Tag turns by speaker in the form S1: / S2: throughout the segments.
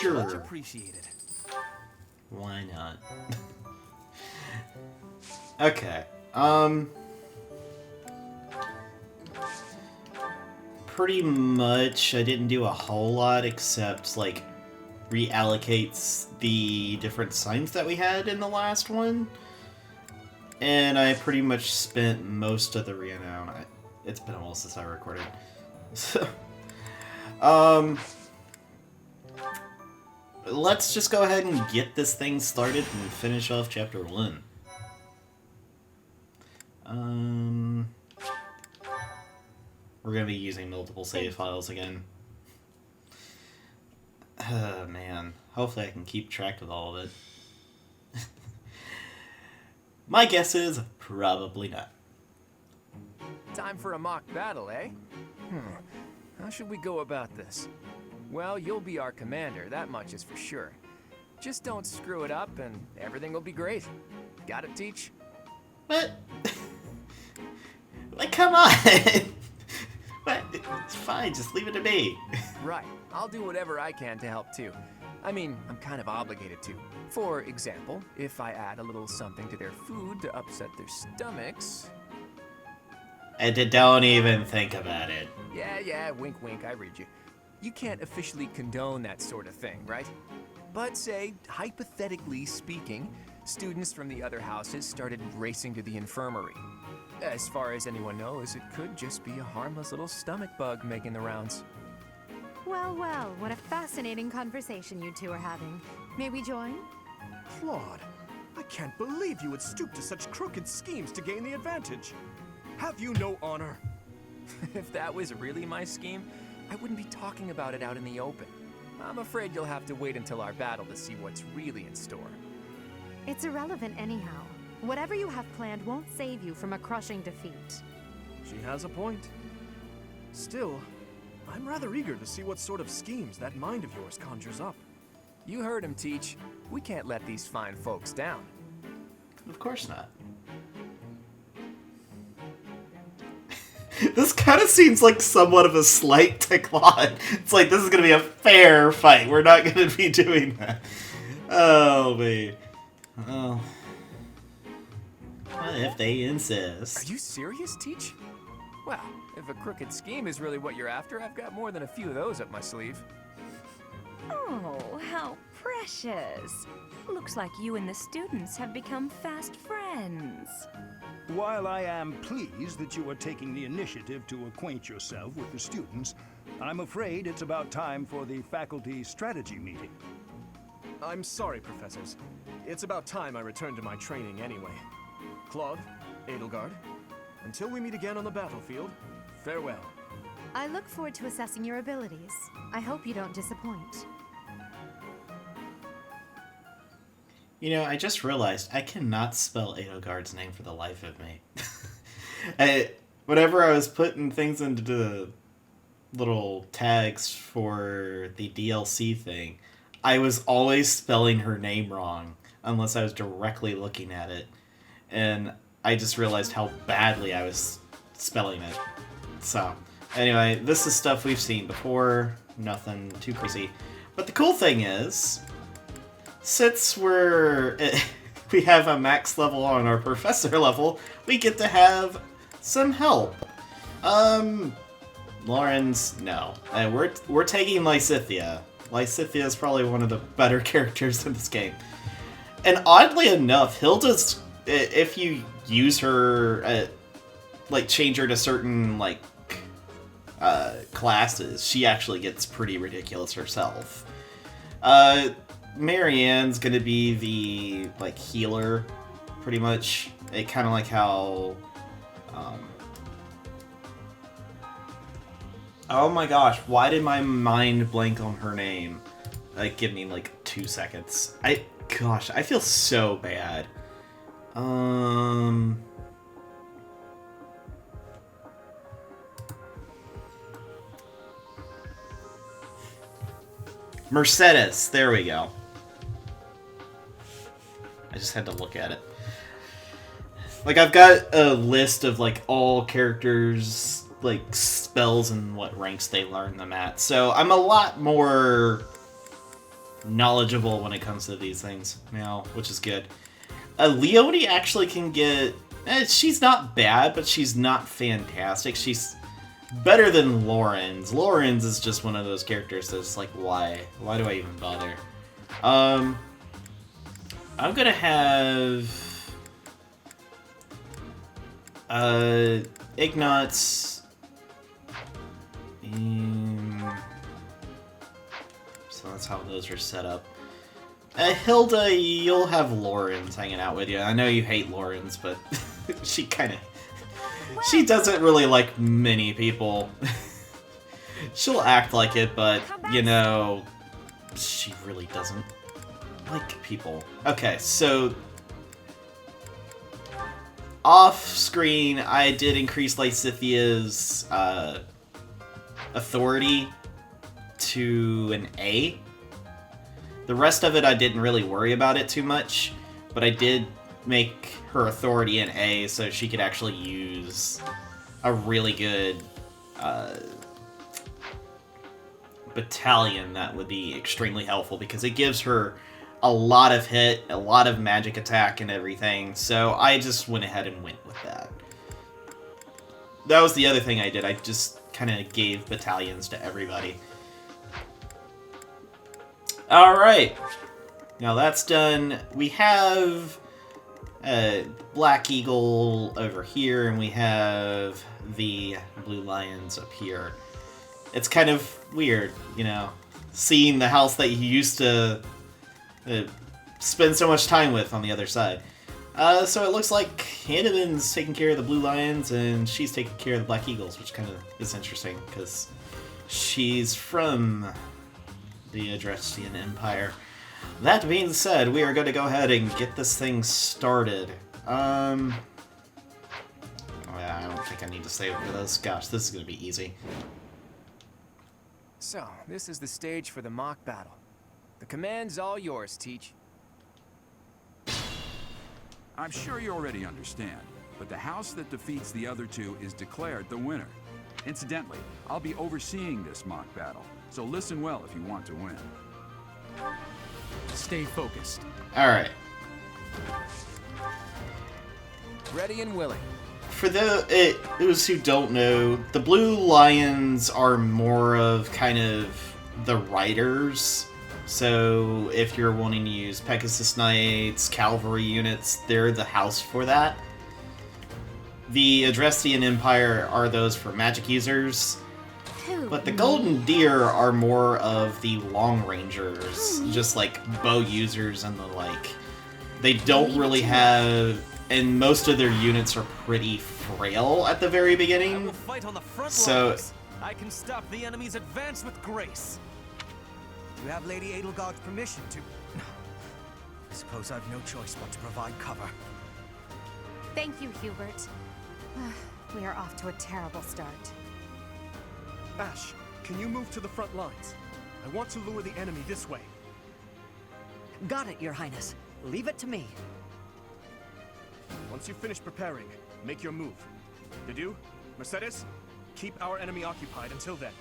S1: Sure.
S2: Much appreciated.
S1: Why not? Okay. Pretty much I didn't do a whole lot except, like, reallocates the different signs that we had in the last one. And I pretty much spent most of the renown. It's been a while since I recorded. So, let's just go ahead and get this thing started and finish off chapter 1. We're gonna be using multiple save files again. Oh, man. Hopefully I can keep track of all of it. My guess is probably not.
S2: Time for a mock battle, eh? How should we go about this? Well, you'll be our commander, that much is for sure. Just don't screw it up and everything will be great. Got it, Teach?
S1: What? Like, come on! What? It's fine, just leave it to me.
S2: Right. I'll do whatever I can to help too. I mean, I'm kind of obligated to. For example, if I add a little something to their food to upset their stomachs...
S1: And don't even think about it.
S2: Yeah, wink, wink, I read you. You can't officially condone that sort of thing, right? But say, hypothetically speaking, students from the other houses started racing to the infirmary. As far as anyone knows, it could just be a harmless little stomach bug making the rounds.
S3: Well, what a fascinating conversation you two are having. May we join?
S4: Claude, I can't believe you would stoop to such crooked schemes to gain the advantage. Have you no honor?
S2: If that was really my scheme, I wouldn't be talking about it out in the open. I'm afraid you'll have to wait until our battle to see what's really in store.
S3: It's irrelevant anyhow. Whatever you have planned won't save you from a crushing defeat.
S4: She has a point. Still, I'm rather eager to see what sort of schemes that mind of yours conjures up.
S2: You heard him, Teach. We can't let these fine folks down.
S1: Of course not. This kind of seems like somewhat of a slight to Claude. It's like, this is going to be a fair fight. We're not going to be doing that. Oh, man. Oh. What if they insist?
S2: Are you serious, Teach? Well, if a crooked scheme is really what you're after, I've got more than a few of those up my sleeve.
S5: Oh, how precious. Looks like you and the students have become fast friends.
S6: While I am pleased that you are taking the initiative to acquaint yourself with the students, I'm afraid it's about time for the faculty strategy meeting.
S4: I'm sorry, professors. It's about time I returned to my training anyway. Claude, Edelgard, until we meet again on the battlefield, farewell.
S3: I look forward to assessing your abilities. I hope you don't disappoint.
S1: You know, I just realized I cannot spell Edelgard's name for the life of me. Whenever I was putting things into the little tags for the DLC thing, I was always spelling her name wrong, unless I was directly looking at it. And I just realized how badly I was spelling it. So, anyway, this is stuff we've seen before. Nothing too crazy. But the cool thing is, since we have a max level on our professor level, we get to have some help. Lauren's, no. We're taking Lysithea. Lysithea is probably one of the better characters in this game. And oddly enough, Hilda's, if you use her, like change her to certain, like, classes, she actually gets pretty ridiculous herself. Marianne's gonna be the, like, healer, pretty much. It kind of like how, oh my gosh, why did my mind blank on her name? Like, give me, like, 2 seconds. Gosh, I feel so bad. Mercedes, there we go. I just had to look at it. Like, I've got a list of, like, all characters, like, spells and what ranks they learn them at. So I'm a lot more knowledgeable when it comes to these things now, which is good. Leone actually can get... she's not bad, but she's not fantastic. She's better than Lauren's. Lauren's is just one of those characters that's like, why? Why do I even bother? I'm gonna have... Ignatz... So that's how those are set up. Hilda, you'll have Lauren's hanging out with you. I know you hate Lauren's, but she kind of... She doesn't really like many people. She'll act like it, but, you know, she really doesn't like people. Okay, so... Off-screen, I did increase Lysithia's authority to an A. The rest of it, I didn't really worry about it too much, but I did make her authority an A so she could actually use a really good battalion that would be extremely helpful because it gives her a lot of hit, a lot of magic attack and everything, so I just went ahead and went with that. That was the other thing I did, I just kind of gave battalions to everybody. Alright, now that's done. We have Black Eagle over here, and we have the Blue Lions up here. It's kind of weird, you know, seeing the house that you used to spend so much time with on the other side. So it looks like Hanneman's taking care of the Blue Lions, and she's taking care of the Black Eagles, which kind of is interesting, because she's from the Adrestian Empire. That being said, we are going to go ahead and get this thing started. Oh yeah, I don't think I need to save for this. Gosh, this is going to be easy.
S2: So, this is the stage for the mock battle. The command's all yours, Teach.
S7: I'm sure you already understand, but the house that defeats the other two is declared the winner. Incidentally, I'll be overseeing this mock battle, so listen well if you want to win.
S2: Stay focused.
S1: Alright.
S2: Ready and willing.
S1: For those who don't know, the Blue Lions are more of kind of the riders. So if you're wanting to use Pegasus Knights, cavalry units, they're the house for that. The Adrestian Empire are those for magic users. But the Golden Deer are more of the Long Rangers, just like bow users and the like. They don't really have... And most of their units are pretty frail at the very beginning.
S8: I will fight on the front lines. I can stop the enemy's advance with grace. You have Lady Edelgard's permission to... I suppose I've no choice but to provide cover.
S3: Thank you, Hubert. We are off to a terrible start.
S4: Ash, can you move to the front lines? I want to lure the enemy this way.
S9: Got it, Your Highness. Leave it to me.
S4: Once you finish preparing, make your move. Dedu, Mercedes, keep our enemy occupied until then.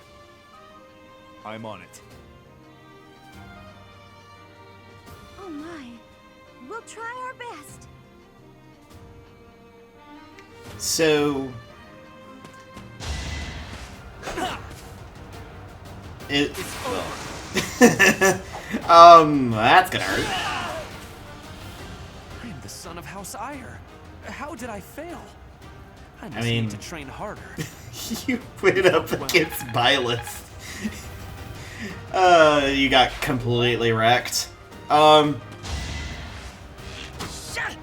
S4: I'm on it.
S5: Oh my. We'll try our best.
S1: So... that's gonna hurt.
S8: I am the son of House Ire. How did I fail? I must
S1: mean,
S8: need to train harder.
S1: You went up against Byleth. You got completely wrecked.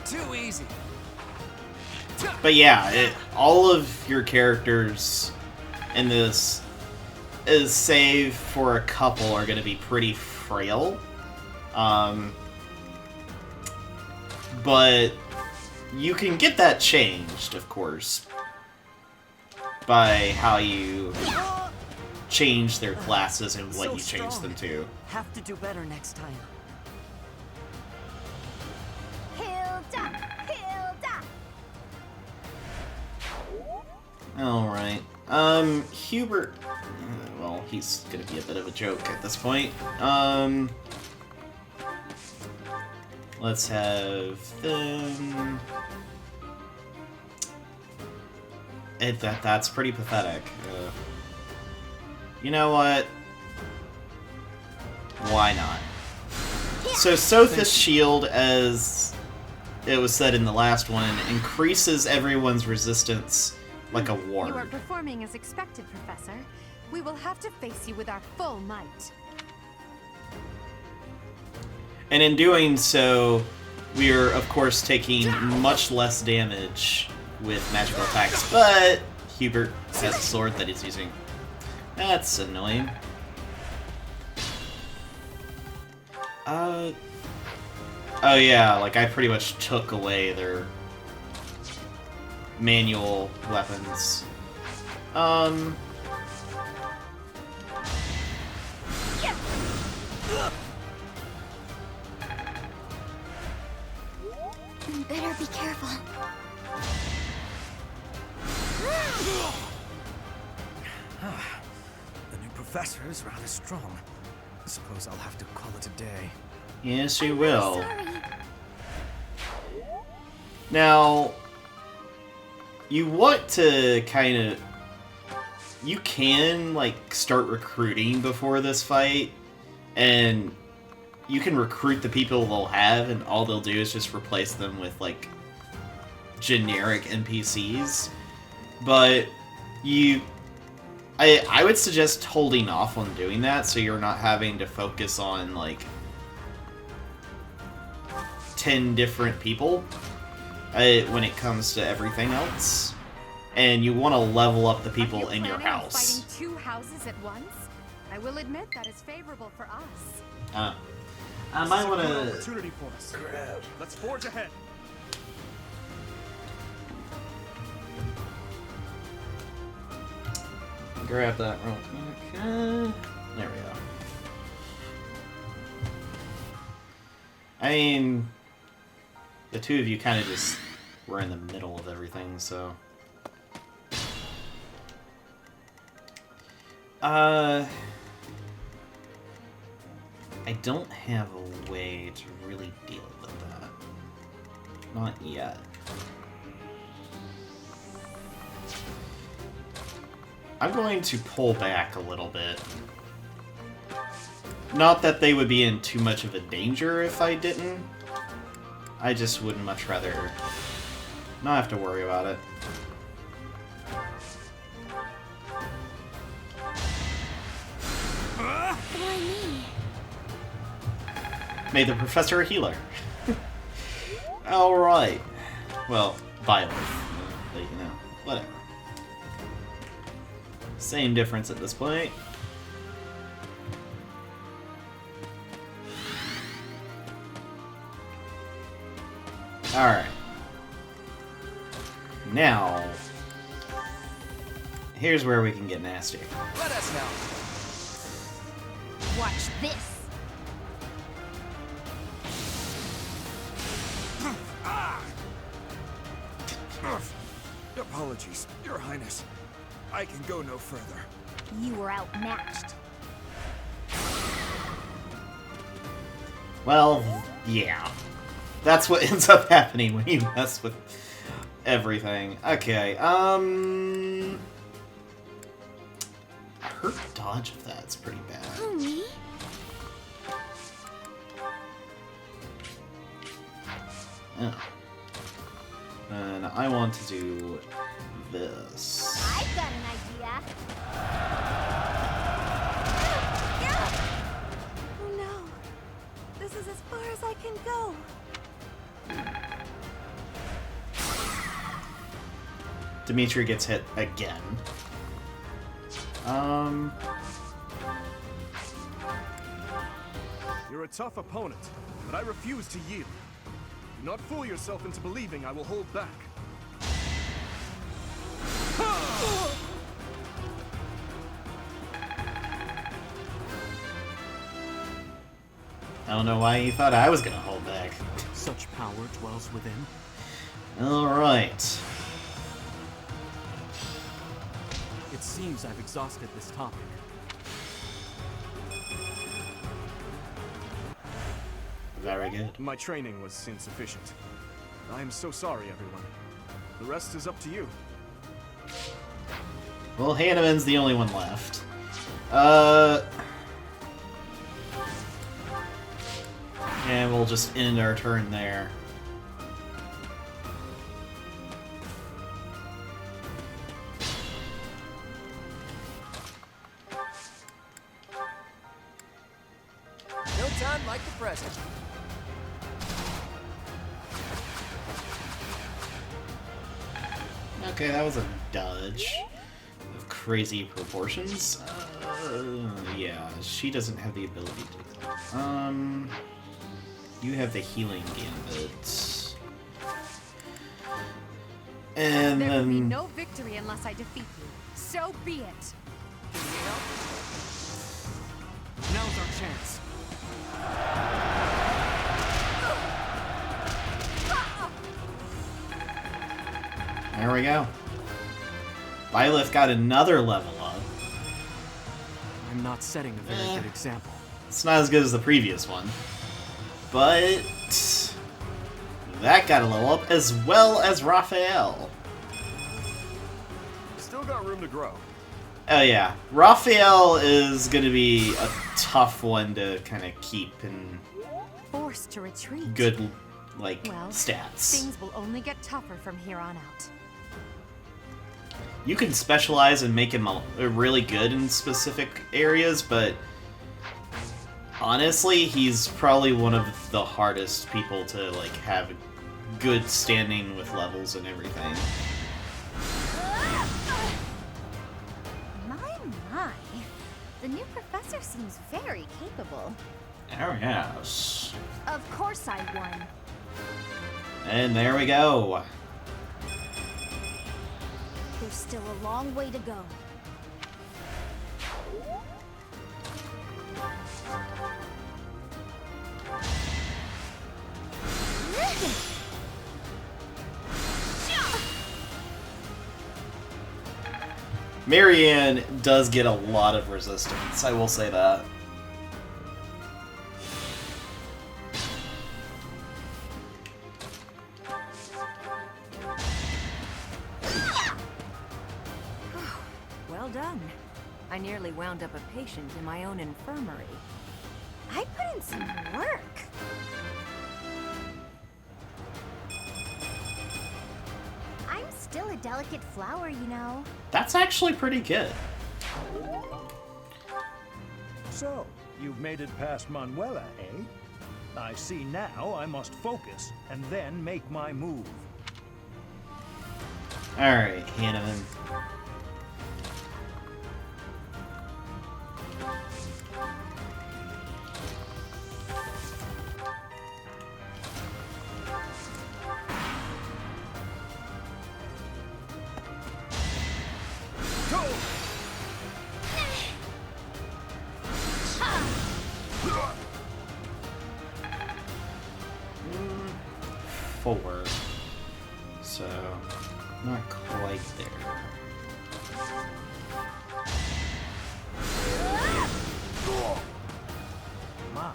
S2: Too easy.
S1: But yeah, all of your characters in this, is save for a couple, are going to be pretty frail. But you can get that changed, of course, by how you change their classes and what you change them to.
S9: Have to do better next time.
S5: Hilda! Hilda!
S1: Alright. Hubert... well, he's gonna be a bit of a joke at this point. Let's have them... That's pretty pathetic. You know what? Why not? So Sotha's shield, as it was said in the last one, increases everyone's resistance like a ward.
S3: You are performing as expected, Professor. We will have to face you with our full might.
S1: And in doing so, we are, of course, taking much less damage with magical attacks, but Hubert has a sword that he's using. That's annoying. Oh yeah, like I pretty much took away their manual weapons.
S10: Better be careful.
S8: The new professor is rather strong. I suppose I'll have to call it a day.
S1: Yes, you will.
S10: Sorry.
S1: Now, you want to kind of... You can, like, start recruiting before this fight, and you can recruit the people they'll have, and all they'll do is just replace them with, like, generic NPCs. But I would suggest holding off on doing that, so you're not having to focus on, like, 10 different people when it comes to everything else. And you want to level up the people in your house.
S3: Fighting 2 houses at once? I will admit that is favorable for us.
S1: I might want
S4: Good
S1: to...
S4: opportunity for us. Let's forge ahead.
S1: grab that real quick. There we go. I mean, the two of you kind of just were in the middle of everything, so... I don't have a way to really deal with that. Not yet. I'm going to pull back a little bit. Not that they would be in too much of a danger if I didn't. I just would much rather not have to worry about it.
S10: Why me?
S1: Made the professor a healer. Alright. Well, Violet. But, you know, whatever. Same difference at this point. Alright. Now, here's where we can get nasty.
S8: Let us know.
S10: Watch this.
S7: Apologies, Your Highness. I can go no further.
S10: You were outmatched.
S1: Well, yeah. That's what ends up happening when you mess with everything. Okay, her dodge of that's pretty bad.
S10: Who, me?
S1: Oh. And I want to do this.
S10: I've got an idea. Oh no. This is as far as I can go.
S1: Dimitri gets hit again.
S4: You're a tough opponent, but I refuse to yield. Do not fool yourself into believing I will hold back.
S1: I don't know why you thought I was gonna hold back.
S11: Such power dwells within.
S1: Alright.
S11: It seems I've exhausted this topic.
S1: Very good.
S4: My training was insufficient. I am so sorry, everyone. The rest is up to you.
S1: Well, Hanneman's the only one left. And we'll just end our turn there.
S2: No time like the present.
S1: Okay, that was a dodge of crazy proportions. Yeah, she doesn't have the ability to. You have the healing gambit. And
S3: There will be
S1: then
S3: no victory unless I defeat you. So be it.
S11: Now's our chance.
S1: there we go. Byleth got another level up.
S11: I'm not setting a very good example.
S1: It's not as good as the previous one. But that got a level up, as well as Raphael.
S4: Still got room to grow.
S1: Oh yeah, Raphael is gonna be a tough one to kind of keep in
S3: Forced to retreat.
S1: good, like,
S3: Well,
S1: stats.
S3: things will only get tougher from here on out.
S1: You can specialize and make him really good in specific areas, but honestly, he's probably one of the hardest people to, like, have good standing with levels and everything.
S10: My. The new professor seems very capable.
S1: Oh yes.
S10: Of course I won.
S1: And there we go.
S10: There's still a long way to go.
S1: Marianne does get a lot of resistance, I will say that.
S5: Well done. I nearly wound up a patient in my own infirmary.
S10: I put in some work. I'm still a delicate flower, you know.
S1: That's actually pretty good.
S6: So, you've made it past Manuela, eh? I see now I must focus and then make my move.
S1: Alright, Hanneman. Four. So, not quite there.
S6: My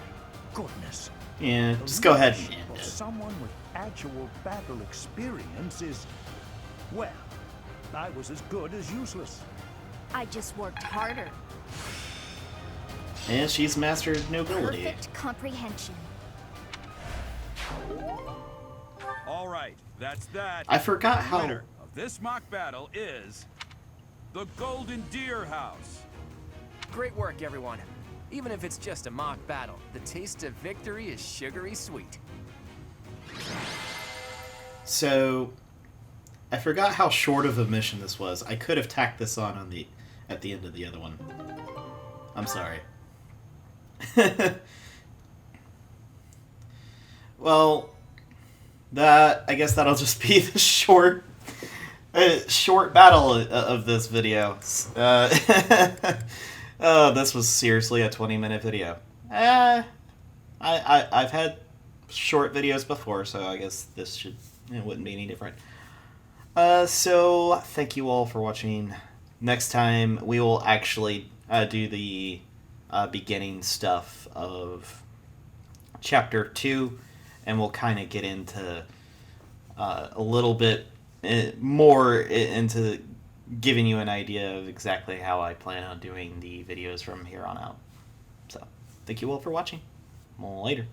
S6: goodness.
S1: Yeah,
S6: The
S1: just go ahead and
S6: leadership
S1: end
S6: of
S1: it.
S6: someone with actual battle experience is, well, I was as good as useless.
S10: I just worked harder.
S1: And she's mastered nobility.
S10: Perfect comprehension.
S7: All right, that's that.
S1: I forgot
S7: The
S1: how.
S7: winner of this mock battle is the Golden Deer House.
S2: Great work, everyone. Even if it's just a mock battle, the taste of victory is sugary sweet.
S1: So, I forgot how short of a mission this was. I could have tacked this on the at the end of the other one. I'm sorry. Well, I guess that'll just be the short battle of this video. Oh, this was seriously a 20-minute video. I've had short videos before, so I guess it wouldn't be any different. So thank you all for watching. Next time we will actually do the beginning stuff of Chapter 2, and we'll kind of get into a little bit more into giving you an idea of exactly how I plan on doing the videos from here on out. So, thank you all for watching. Later.